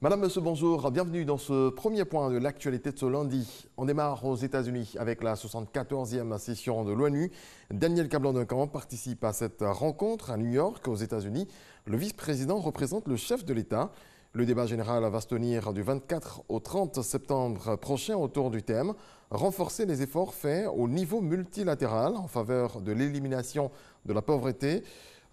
Madame, monsieur, bonjour. Bienvenue dans ce premier point de l'actualité de ce lundi. On démarre aux États-Unis avec la 74e session de l'ONU. Daniel Kablan-Duncan participe à cette rencontre à New York, aux États-Unis. Le vice-président représente le chef de l'État. Le débat général va se tenir du 24 au 30 septembre prochain autour du thème « Renforcer les efforts faits au niveau multilatéral en faveur de l'élimination de la pauvreté,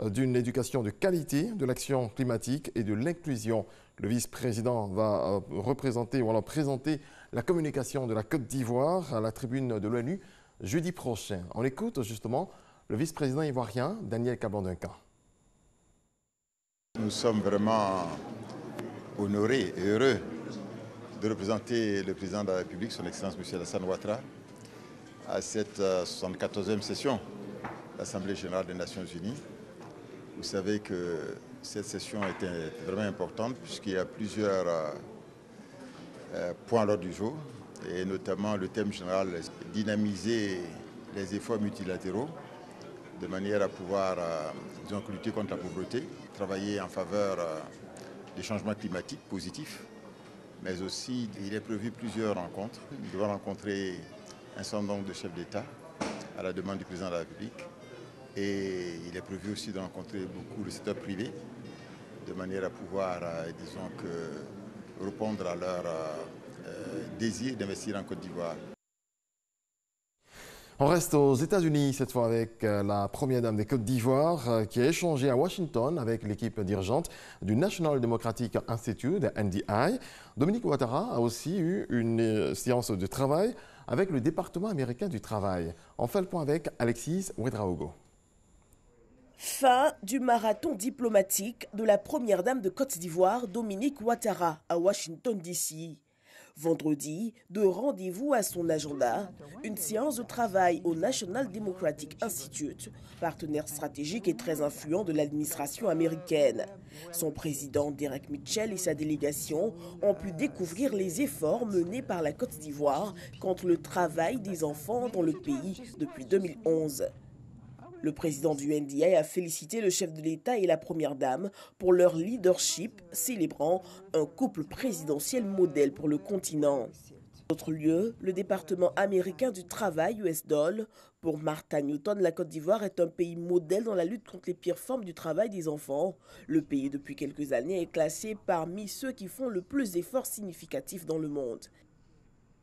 d'une éducation de qualité, de l'action climatique et de l'inclusion ». Le vice-président va représenter ou alors présenter la communication de la Côte d'Ivoire à la tribune de l'ONU jeudi prochain. On écoute justement le vice-président ivoirien Daniel Kablan-Duncan. Nous sommes vraiment honorés et heureux de représenter le président de la République, son Excellence M. Alassane Ouattara, à cette 74e session de l'Assemblée générale des Nations unies. Vous savez que cette session était vraiment importante puisqu'il y a plusieurs points à l'ordre du jour, et notamment le thème général, dynamiser les efforts multilatéraux de manière à pouvoir lutter contre la pauvreté, travailler en faveur des changements climatiques positifs, mais aussi il est prévu plusieurs rencontres. Nous devons rencontrer un certain nombre de chefs d'État à la demande du président de la République, et il est prévu aussi de rencontrer beaucoup le secteur privé de manière à pouvoir, disons que, répondre à leur désir d'investir en Côte d'Ivoire. On reste aux États-Unis, cette fois avec la première dame des Côtes d'Ivoire qui a échangé à Washington avec l'équipe dirigeante du National Democratic Institute, NDI. Dominique Ouattara a aussi eu une séance de travail avec le département américain du travail. On fait le point avec Alexis Ouedraogo. Fin du marathon diplomatique de la première dame de Côte d'Ivoire, Dominique Ouattara, à Washington, D.C. Vendredi, de rendez-vous à son agenda, une séance de travail au National Democratic Institute, partenaire stratégique et très influent de l'administration américaine. Son président Derek Mitchell et sa délégation ont pu découvrir les efforts menés par la Côte d'Ivoire contre le travail des enfants dans le pays depuis 2011. Le président du NDI a félicité le chef de l'État et la première dame pour leur leadership, célébrant un couple présidentiel modèle pour le continent. Autre lieu, le département américain du travail, USDOL. Pour Martha Newton, la Côte d'Ivoire est un pays modèle dans la lutte contre les pires formes du travail des enfants. Le pays, depuis quelques années, est classé parmi ceux qui font le plus d'efforts significatifs dans le monde.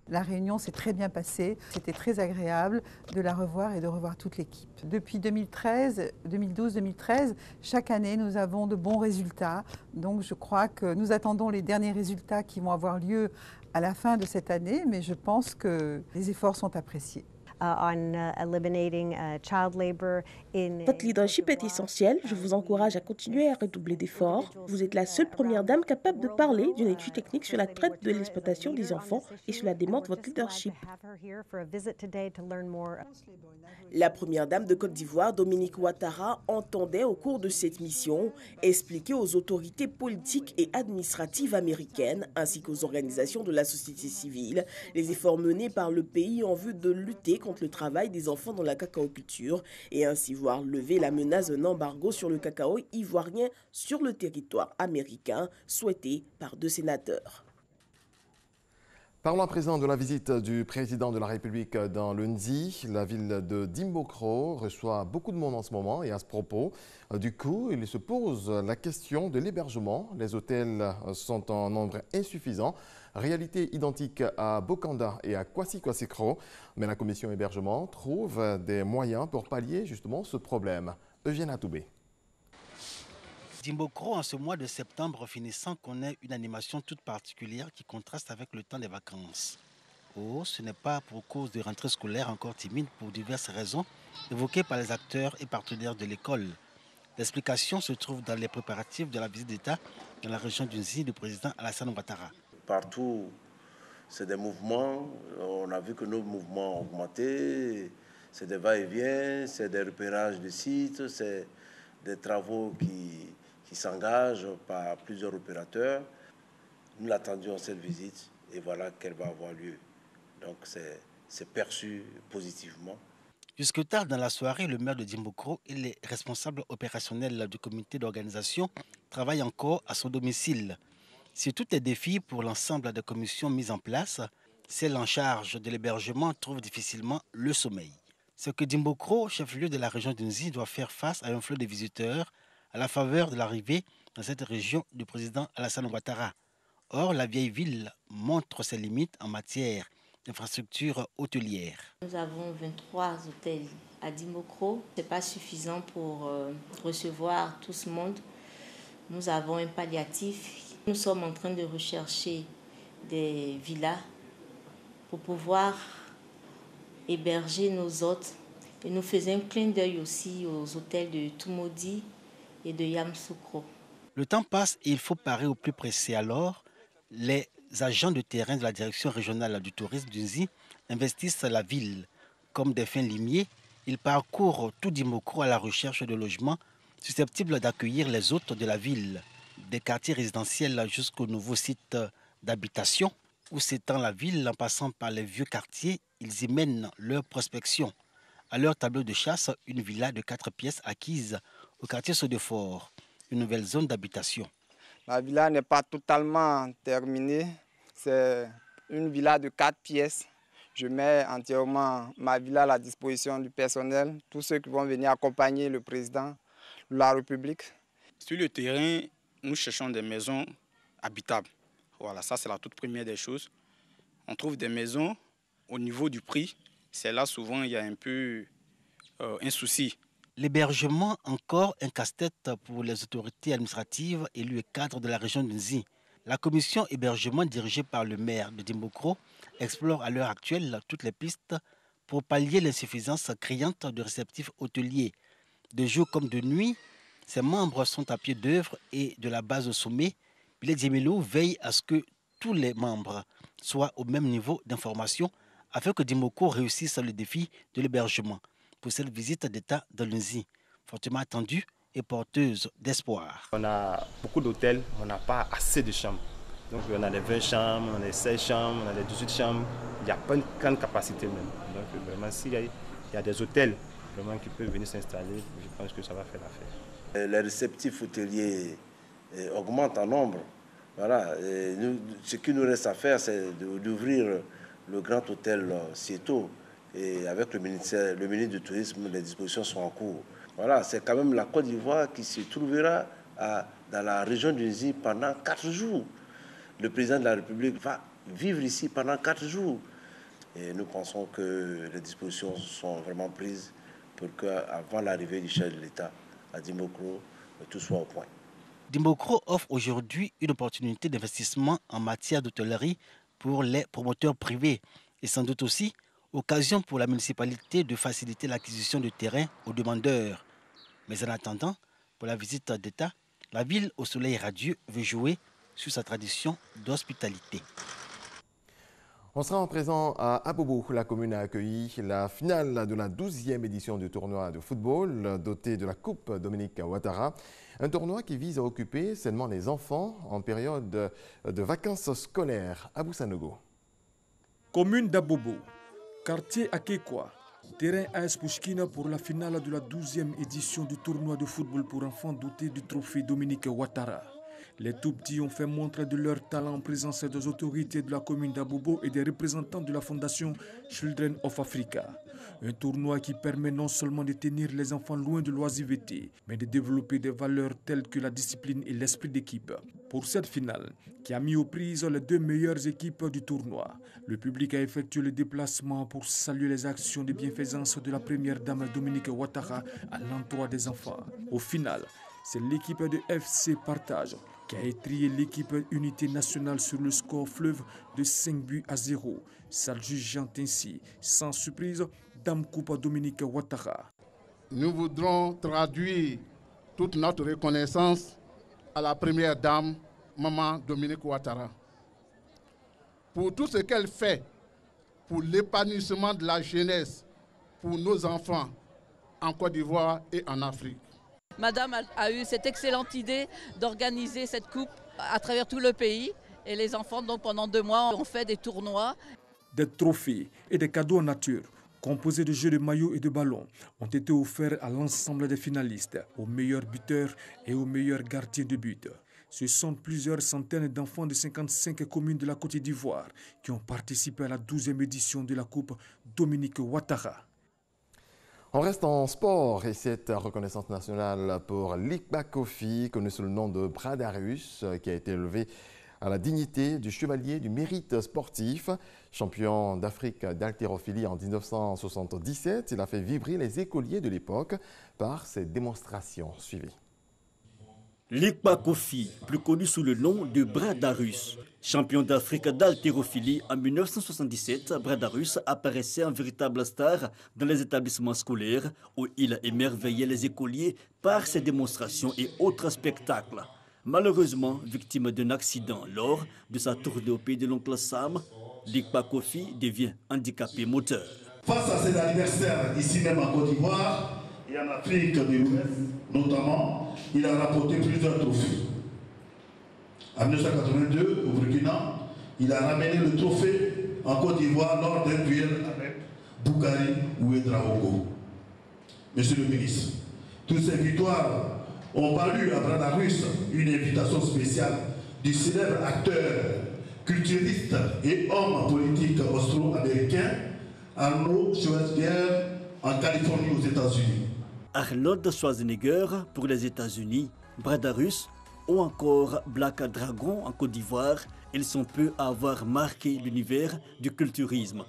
La réunion s'est très bien passée, c'était très agréable de la revoir et de revoir toute l'équipe. Depuis 2012-2013, chaque année nous avons de bons résultats, donc je crois que nous attendons les derniers résultats qui vont avoir lieu à la fin de cette année, mais je pense que les efforts sont appréciés. Votre leadership est essentiel. Je vous encourage à continuer à redoubler d'efforts. Vous êtes la seule première dame capable de parler d'une étude technique sur la traite de l'exploitation des enfants et cela démontre votre leadership. La première dame de Côte d'Ivoire, Dominique Ouattara, entendait au cours de cette mission expliquer aux autorités politiques et administratives américaines ainsi qu'aux organisations de la société civile les efforts menés par le pays en vue de lutter contre le travail des enfants dans la cacaoculture et ainsi voir lever la menace d'un embargo sur le cacao ivoirien sur le territoire américain souhaité par 2 sénateurs. Parlons à présent de la visite du président de la République dans le Nzi. La ville de Dimbokro reçoit beaucoup de monde en ce moment et à ce propos, du coup, il se pose la question de l'hébergement. Les hôtels sont en nombre insuffisant. Réalité identique à Bokanda et à Kwasi-Kwasi-Kro. Mais la commission hébergement trouve des moyens pour pallier justement ce problème. Eugène Atoubé. Dimbokro, en ce mois de septembre finissant, connaît une animation toute particulière qui contraste avec le temps des vacances. Oh, ce n'est pas pour cause de rentrée scolaire encore timide pour diverses raisons évoquées par les acteurs et partenaires de l'école. L'explication se trouve dans les préparatifs de la visite d'État dans la région du Nzi du président Alassane Ouattara. Partout, c'est des mouvements. On a vu que nos mouvements ont augmenté. C'est des va-et-vient, c'est des repérages de sites, c'est des travaux qui s'engagent par plusieurs opérateurs. Nous l'attendions cette visite et voilà qu'elle va avoir lieu. Donc c'est perçu positivement. Jusque tard dans la soirée, le maire de Dimbokro et les responsables opérationnels du comité d'organisation travaillent encore à son domicile. Si tout est défi pour l'ensemble des commissions mises en place, celle en charge de l'hébergement trouve difficilement le sommeil. Ce que Dimbokro, chef-lieu de la région d'Unzi, doit faire face à un flot de visiteurs à la faveur de l'arrivée dans cette région du président Alassane Ouattara. Or, la vieille ville montre ses limites en matière d'infrastructures hôtelières. Nous avons 23 hôtels à Dimbokro. Ce n'est pas suffisant pour recevoir tout ce monde. Nous avons un palliatif. Nous sommes en train de rechercher des villas pour pouvoir héberger nos hôtes. Et nous faisons un clin d'œil aussi aux hôtels de Tumodi et de Yamsoukro. Le temps passe et il faut parer au plus pressé. Alors, les agents de terrain de la direction régionale du tourisme d'Unzi investissent la ville. Comme des fins limiers, ils parcourent tout Dimbokro à la recherche de logements susceptibles d'accueillir les hôtes de la ville, des quartiers résidentiels jusqu'aux nouveaux sites d'habitation où s'étend la ville en passant par les vieux quartiers, ils y mènent leur prospection. À leur tableau de chasse, une villa de 4 pièces acquise au quartier Sodefort, une nouvelle zone d'habitation. La villa n'est pas totalement terminée. C'est une villa de 4 pièces. Je mets entièrement ma villa à la disposition du personnel, tous ceux qui vont venir accompagner le président de la République. Sur le terrain, nous cherchons des maisons habitables. Voilà, ça c'est la toute première des choses. On trouve des maisons au niveau du prix. C'est là souvent il y a un peu un souci. L'hébergement, encore un casse-tête pour les autorités administratives élues et cadres de la région d'Unzi. La commission hébergement dirigée par le maire de Dimbokro explore à l'heure actuelle toutes les pistes pour pallier l'insuffisance criante de réceptifs hôteliers. De jour comme de nuit, ses membres sont à pied d'œuvre et de la base au sommet. Billet Diemelo veille à ce que tous les membres soient au même niveau d'information afin que Dimbokro réussisse le défi de l'hébergement pour cette visite d'État de l'Unzi, fortement attendue et porteuse d'espoir. On a beaucoup d'hôtels, on n'a pas assez de chambres. Donc on a les 20 chambres, on a les 16 chambres, on a les 18 chambres. Il n'y a pas une grande capacité même. Donc vraiment, s'il y a des hôtels vraiment qui peuvent venir s'installer, je pense que ça va faire l'affaire. Les réceptifs hôteliers augmentent en nombre. Voilà. Ce qui nous reste à faire, c'est d'ouvrir le grand hôtel Sieto. Et avec le ministre du Tourisme, les dispositions sont en cours. Voilà, c'est quand même la Côte d'Ivoire qui se trouvera dans la région d'Unzi pendant 4 jours. Le président de la République va vivre ici pendant 4 jours. Et nous pensons que les dispositions sont vraiment prises pour qu'avant l'arrivée du chef de l'État à Dimbokro, tout soit au point. Dimbokro offre aujourd'hui une opportunité d'investissement en matière d'hôtellerie pour les promoteurs privés et sans doute aussi occasion pour la municipalité de faciliter l'acquisition de terrain aux demandeurs. Mais en attendant, pour la visite d'État, la ville au soleil radieux veut jouer sur sa tradition d'hospitalité. On sera en présent à Abobo. La commune a accueilli la finale de la 12e édition du tournoi de football doté de la Coupe Dominique Ouattara. Un tournoi qui vise à occuper seulement les enfants en période de vacances scolaires. Abou Sanogo. Commune d'Abobo. Quartier Akekwa, terrain AS Pouchkina pour la finale de la 12e édition du tournoi de football pour enfants doté du trophée Dominique Ouattara. Les tout-petits ont fait montre de leur talent en présence des autorités de la commune d'Abobo et des représentants de la fondation Children of Africa. Un tournoi qui permet non seulement de tenir les enfants loin de l'oisiveté, mais de développer des valeurs telles que la discipline et l'esprit d'équipe. Pour cette finale, qui a mis aux prises les 2 meilleures équipes du tournoi, le public a effectué le déplacement pour saluer les actions de bienfaisance de la première dame Dominique Ouattara à l'endroit des enfants. Au final, c'est l'équipe de FC Partage qui a étrié l'équipe Unité Nationale sur le score fleuve de 5-0, s'adjugeant ainsi, sans surprise, Dame Coupe Dominique Ouattara. Nous voudrons traduire toute notre reconnaissance à la première dame, Maman Dominique Ouattara, pour tout ce qu'elle fait pour l'épanouissement de la jeunesse, pour nos enfants en Côte d'Ivoire et en Afrique. Madame a eu cette excellente idée d'organiser cette coupe à travers tout le pays. Et les enfants, donc pendant 2 mois, ont fait des tournois. Des trophées et des cadeaux en nature, composés de jeux de maillots et de ballons, ont été offerts à l'ensemble des finalistes, aux meilleurs buteurs et aux meilleurs gardiens de but. Ce sont plusieurs centaines d'enfants de 55 communes de la Côte d'Ivoire qui ont participé à la 12e édition de la Coupe Dominique Ouattara. On reste en sport et cette reconnaissance nationale pour Likpa Kofi, connu sous le nom de Bradarus, qui a été élevé à la dignité du chevalier du mérite sportif. Champion d'Afrique d'haltérophilie en 1977, il a fait vibrer les écoliers de l'époque par ses démonstrations. Suivez. Likpa Kofi, plus connu sous le nom de Bradarus. Champion d'Afrique d'haltérophilie en 1977, Bradarus apparaissait en véritable star dans les établissements scolaires où il émerveillait les écoliers par ses démonstrations et autres spectacles. Malheureusement, victime d'un accident lors de sa tournée au pays de l'oncle Sam, Likpa Kofi devient handicapé moteur. Face à cet adversaire ici même en Côte d'Ivoire et en Afrique de l'Ouest notamment, il a rapporté plusieurs trophées. En 1982, au Burkina, il a ramené le trophée en Côte d'Ivoire lors d'un duel avec Boukari Ouedraogo. Monsieur le ministre, toutes ces victoires ont valu à Bradarus une invitation spéciale du célèbre acteur, culturiste et homme politique austro-américain Arnold Schwarzenegger en Californie aux États-Unis. Arnold Schwarzenegger pour les États-Unis, Bradarus ou encore Black Dragon en Côte d'Ivoire, ils sont peu à avoir marqué l'univers du culturisme.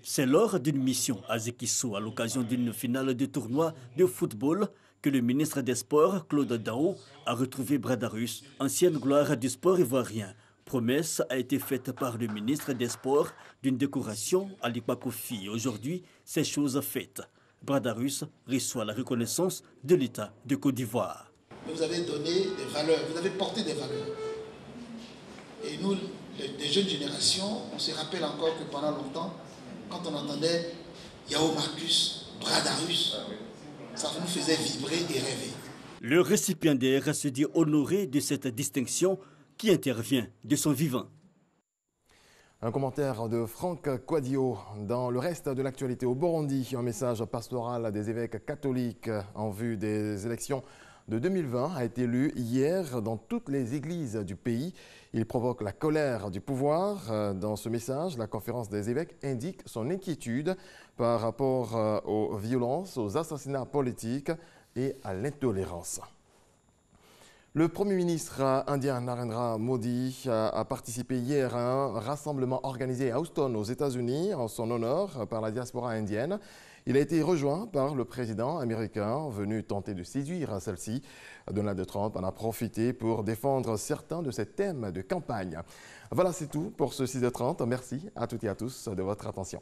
C'est lors d'une mission à Zekisso à l'occasion d'une finale de tournoi de football que le ministre des Sports, Claude Daou, a retrouvé Bradarus, ancienne gloire du sport ivoirien. Promesse a été faite par le ministre des Sports d'une décoration à Likpa Kofi. Aujourd'hui, c'est chose faite. Bradarus reçoit la reconnaissance de l'État de Côte d'Ivoire. Vous avez donné des valeurs, vous avez porté des valeurs. Et nous, les jeunes générations, on se rappelle encore que pendant longtemps, quand on entendait Yao Marcus, Bradarus, ça nous faisait vibrer et rêver. Le récipiendaire se dit honoré de cette distinction qui intervient de son vivant. Un commentaire de Franck Quadio. Dans le reste de l'actualité au Burundi, un message pastoral des évêques catholiques en vue des élections de 2020 a été lu hier dans toutes les églises du pays. Il provoque la colère du pouvoir. Dans ce message, la conférence des évêques indique son inquiétude par rapport aux violences, aux assassinats politiques et à l'intolérance. Le Premier ministre indien Narendra Modi a participé hier à un rassemblement organisé à Houston, aux États-Unis, en son honneur par la diaspora indienne. Il a été rejoint par le président américain venu tenter de séduire celle-ci. Donald Trump en a profité pour défendre certains de ses thèmes de campagne. Voilà, c'est tout pour ce 6h30. Merci à toutes et à tous de votre attention.